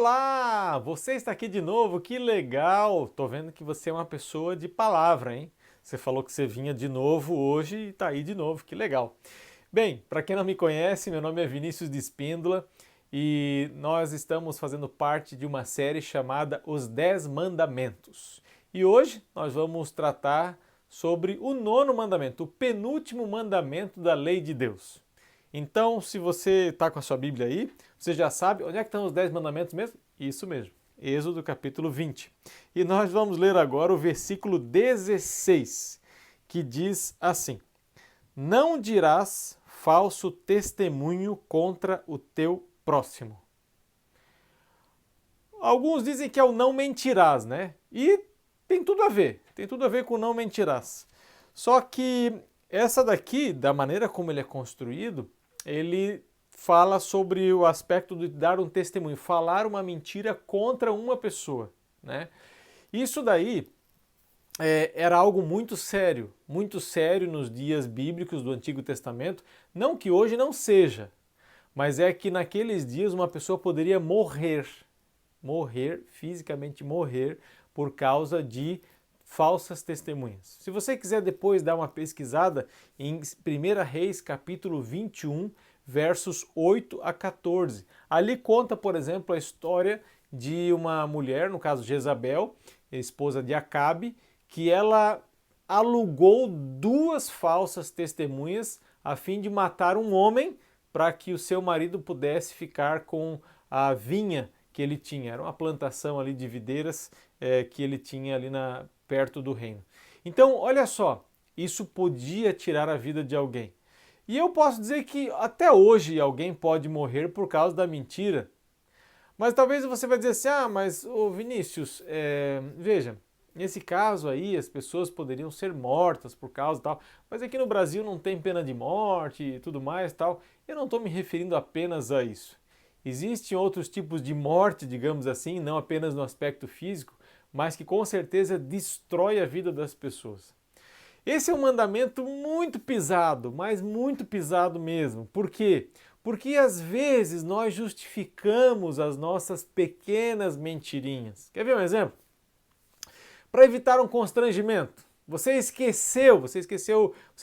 Olá! Você está aqui de novo, que legal! Tô vendo que você é uma pessoa de palavra, hein? Você falou que você vinha de novo hoje e tá aí de novo, que legal. Bem, para quem não me conhece, meu nome é Vinícius de Espíndola e nós estamos fazendo parte de uma série chamada Os 10 Mandamentos. E hoje nós vamos tratar sobre o nono mandamento, o penúltimo mandamento da lei de Deus. Então, se você está com a sua Bíblia aí, você já sabe onde é que estão os 10 mandamentos mesmo? Isso mesmo, Êxodo capítulo 20. E nós vamos ler agora o versículo 16, que diz assim: Não dirás falso testemunho contra o teu próximo. Alguns dizem que é o não mentirás, né? E tem tudo a ver com o não mentirás. Só que essa daqui, da maneira como ele é construído, ele fala sobre o aspecto de dar um testemunho, falar uma mentira contra uma pessoa, né? Isso daí era algo muito sério nos dias bíblicos do Antigo Testamento. Não que hoje não seja, mas é que naqueles dias uma pessoa poderia morrer, fisicamente morrer, por causa de falsas testemunhas. Se você quiser depois dar uma pesquisada em 1 Reis capítulo 21, versos 8 a 14. Ali conta, por exemplo, a história de uma mulher, no caso Jezabel, esposa de Acabe, que ela alugou duas falsas testemunhas a fim de matar um homem para que o seu marido pudesse ficar com a vinha que ele tinha. Era uma plantação ali de videiras que ele tinha ali perto do reino. Então, olha só, isso podia tirar a vida de alguém. E eu posso dizer que até hoje alguém pode morrer por causa da mentira. Mas talvez você vai dizer assim, mas ô Vinícius, veja, nesse caso aí as pessoas poderiam ser mortas por causa e tal, mas aqui no Brasil não tem pena de morte e tudo mais e tal. Eu não estou me referindo apenas a isso. Existem outros tipos de morte, digamos assim, não apenas no aspecto físico, mas que com certeza destrói a vida das pessoas. Esse é um mandamento muito pisado, mas muito pisado mesmo. Por quê? Porque às vezes nós justificamos as nossas pequenas mentirinhas. Quer ver um exemplo? Para evitar um constrangimento. Você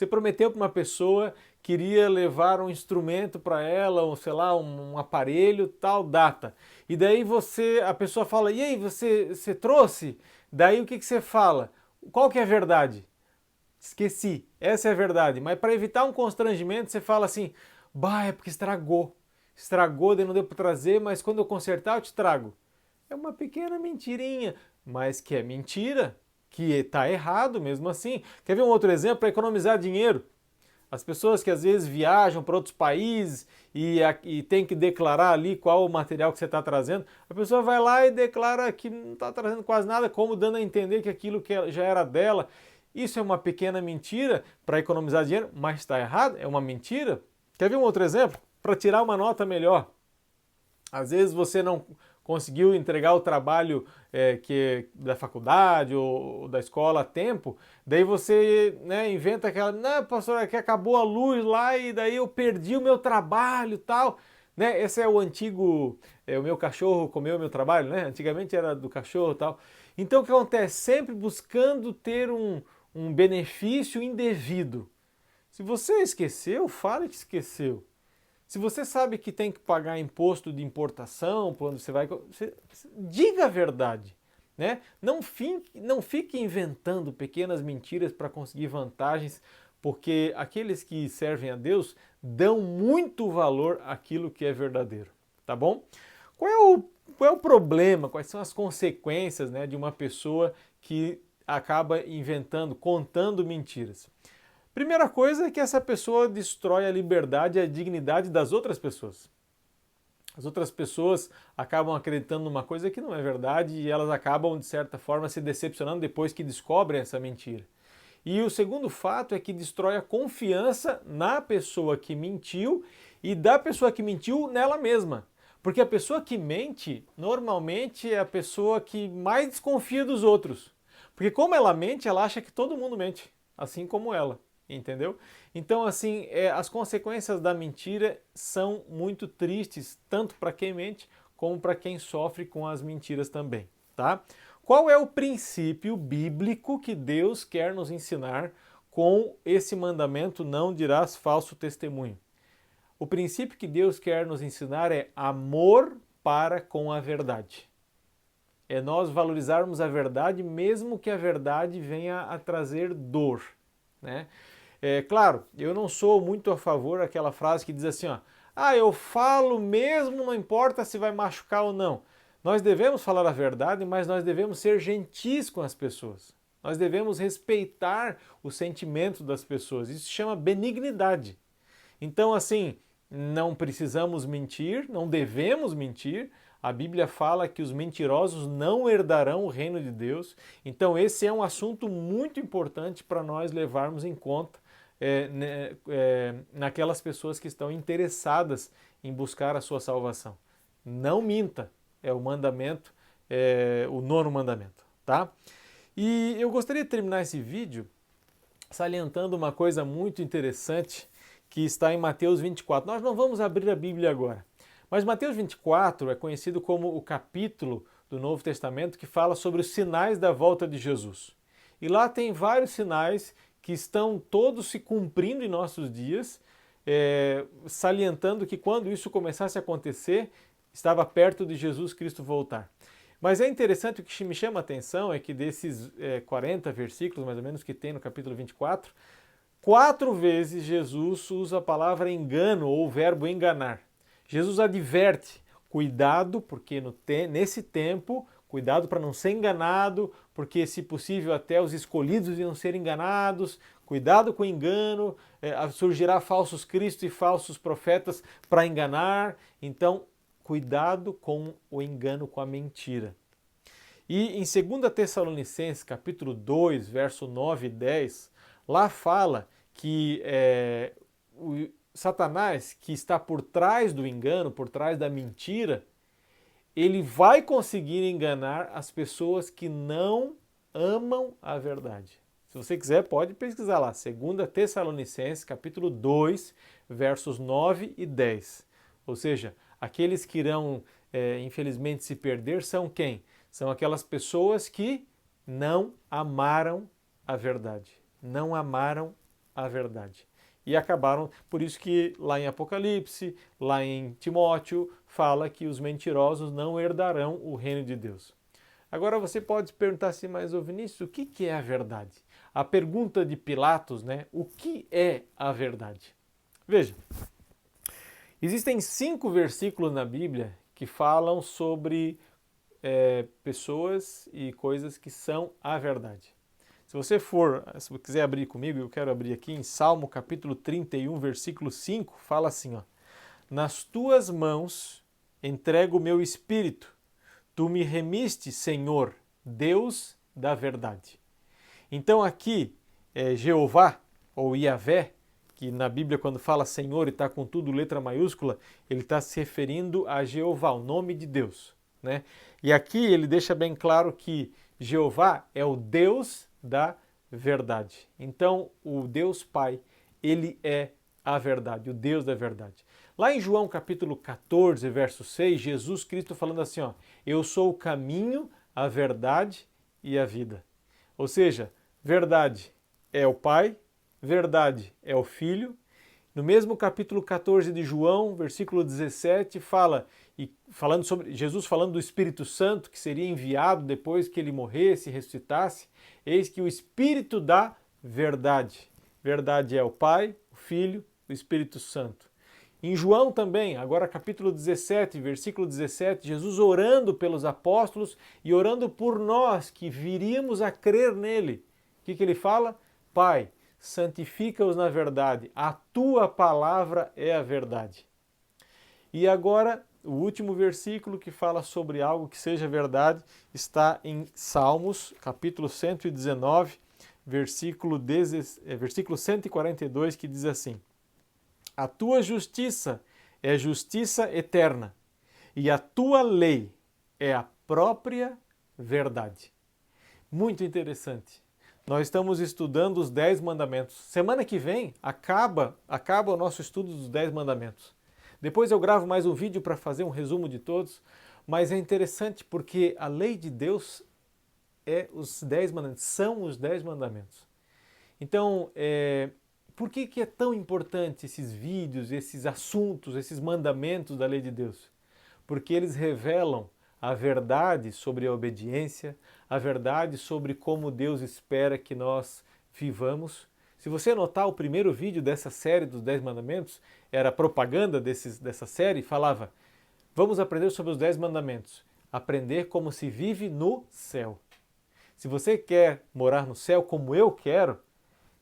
prometeu para uma pessoa que iria levar um instrumento para ela, ou sei lá, um aparelho, tal data. E daí a pessoa fala, e aí, você trouxe? Daí o que você fala? Qual que é a verdade? Esqueci, essa é a verdade. Mas para evitar um constrangimento, você fala assim, é porque estragou. Estragou, daí não deu para trazer, mas quando eu consertar eu te trago. É uma pequena mentirinha, mas que é mentira, que está errado mesmo assim. Quer ver um outro exemplo para economizar dinheiro? As pessoas que às vezes viajam para outros países e tem que declarar ali qual o material que você está trazendo, a pessoa vai lá e declara que não está trazendo quase nada, como dando a entender que aquilo que já era dela. Isso é uma pequena mentira para economizar dinheiro, mas está errado, é uma mentira. Quer ver um outro exemplo? Para tirar uma nota melhor. Às vezes você não conseguiu entregar o trabalho da faculdade ou da escola a tempo, daí você inventa aquela, não, pastor, é que acabou a luz lá e daí eu perdi o meu trabalho e tal. Esse é o antigo, o meu cachorro comeu o meu trabalho, né? Antigamente era do cachorro e tal. Então o que acontece? Sempre buscando ter um benefício indevido. Se você esqueceu, fale que esqueceu. Se você sabe que tem que pagar imposto de importação, quando diga a verdade. Né? Não fique inventando pequenas mentiras para conseguir vantagens, porque aqueles que servem a Deus dão muito valor àquilo que é verdadeiro. Tá bom? Qual é o problema? Quais são as consequências, de uma pessoa que acaba contando mentiras? Primeira coisa é que essa pessoa destrói a liberdade e a dignidade das outras pessoas. As outras pessoas acabam acreditando numa coisa que não é verdade e elas acabam, de certa forma, se decepcionando depois que descobrem essa mentira. E o segundo fato é que destrói a confiança na pessoa que mentiu e da pessoa que mentiu nela mesma. Porque a pessoa que mente, normalmente, é a pessoa que mais desconfia dos outros. Porque como ela mente, ela acha que todo mundo mente, assim como ela. Entendeu? Então, assim, as consequências da mentira são muito tristes, tanto para quem mente como para quem sofre com as mentiras também, tá? Qual é o princípio bíblico que Deus quer nos ensinar com esse mandamento, não dirás falso testemunho? O princípio que Deus quer nos ensinar é amor para com a verdade. É nós valorizarmos a verdade, mesmo que a verdade venha a trazer dor, né? É claro, eu não sou muito a favor daquela frase que diz assim, ó, eu falo mesmo, não importa se vai machucar ou não. Nós devemos falar a verdade, mas nós devemos ser gentis com as pessoas. Nós devemos respeitar o sentimento das pessoas. Isso se chama benignidade. Então, assim, não precisamos mentir, não devemos mentir. A Bíblia fala que os mentirosos não herdarão o reino de Deus. Então, esse é um assunto muito importante para nós levarmos em conta naquelas pessoas que estão interessadas em buscar a sua salvação. Não minta, é o mandamento, o 9º mandamento, tá? E eu gostaria de terminar esse vídeo salientando uma coisa muito interessante que está em Mateus 24. Nós não vamos abrir a Bíblia agora, mas Mateus 24 é conhecido como o capítulo do Novo Testamento que fala sobre os sinais da volta de Jesus. E lá tem vários sinais que estão todos se cumprindo em nossos dias, salientando que quando isso começasse a acontecer, estava perto de Jesus Cristo voltar. Mas é interessante, o que me chama a atenção é que desses 40 versículos, mais ou menos, que tem no capítulo 24, 4 vezes Jesus usa a palavra engano ou o verbo enganar. Jesus adverte, cuidado, porque nesse tempo, cuidado para não ser enganado, porque se possível até os escolhidos iam ser enganados, cuidado com o engano, surgirá falsos cristos e falsos profetas para enganar, então cuidado com o engano, com a mentira. E em 2 Tessalonicenses, capítulo 2, verso 9 e 10, lá fala que o Satanás, que está por trás do engano, por trás da mentira, ele vai conseguir enganar as pessoas que não amam a verdade. Se você quiser, pode pesquisar lá, 2 Tessalonicenses, capítulo 2, versos 9 e 10. Ou seja, aqueles que irão, infelizmente, se perder são quem? São aquelas pessoas que não amaram a verdade. Não amaram a verdade. E acabaram, por isso que lá em Apocalipse, lá em Timóteo, fala que os mentirosos não herdarão o reino de Deus. Agora você pode se perguntar assim, mas ô Vinícius, o que é a verdade? A pergunta de Pilatos, né? O que é a verdade? Veja, existem 5 versículos na Bíblia que falam sobre pessoas e coisas que são a verdade. Se você quiser abrir comigo, eu quero abrir aqui em Salmo capítulo 31, versículo 5, fala assim, ó, nas tuas mãos entrego o meu espírito, tu me remiste, Senhor, Deus da verdade. Então aqui, Jeová, ou Yahvé, que na Bíblia quando fala Senhor e está com tudo letra maiúscula, ele está se referindo a Jeová, o nome de Deus, né? E aqui ele deixa bem claro que Jeová é o Deus da verdade. Então, o Deus Pai, ele é a verdade, o Deus da verdade. Lá em João capítulo 14, verso 6, Jesus Cristo falando assim, ó, eu sou o caminho, a verdade e a vida. Ou seja, verdade é o Pai, verdade é o Filho. No mesmo capítulo 14 de João, versículo 17, Jesus falando do Espírito Santo, que seria enviado depois que ele morresse e ressuscitasse, eis que o Espírito da verdade. Verdade é o Pai, o Filho, o Espírito Santo. Em João também, agora capítulo 17, versículo 17, Jesus orando pelos apóstolos e orando por nós que viríamos a crer nele. O que ele fala? Pai, santifica-os na verdade, a tua palavra é a verdade. E agora, o último versículo que fala sobre algo que seja verdade está em Salmos, capítulo 119, versículo 142, que diz assim, a tua justiça é justiça eterna, e a tua lei é a própria verdade. Muito interessante. Nós estamos estudando os 10 mandamentos. Semana que vem acaba o nosso estudo dos 10 mandamentos. Depois eu gravo mais um vídeo para fazer um resumo de todos, Mas é interessante porque a lei de Deus os 10 mandamentos, são os 10 mandamentos. Então, por que é tão importante esses vídeos, esses assuntos, esses mandamentos da lei de Deus? Porque eles revelam a verdade sobre a obediência, a verdade sobre como Deus espera que nós vivamos. Se você notar, o primeiro vídeo dessa série dos 10 mandamentos era propaganda dessa série, falava: vamos aprender sobre os 10 mandamentos, aprender como se vive no céu. Se você quer morar no céu como eu quero,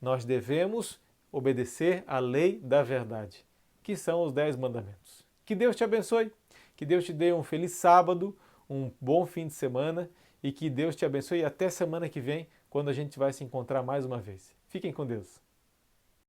nós devemos obedecer à lei da verdade, que são os 10 mandamentos. Que Deus te abençoe, que Deus te dê um feliz sábado, um bom fim de semana e que Deus te abençoe até semana que vem, quando a gente vai se encontrar mais uma vez. Fiquem com Deus.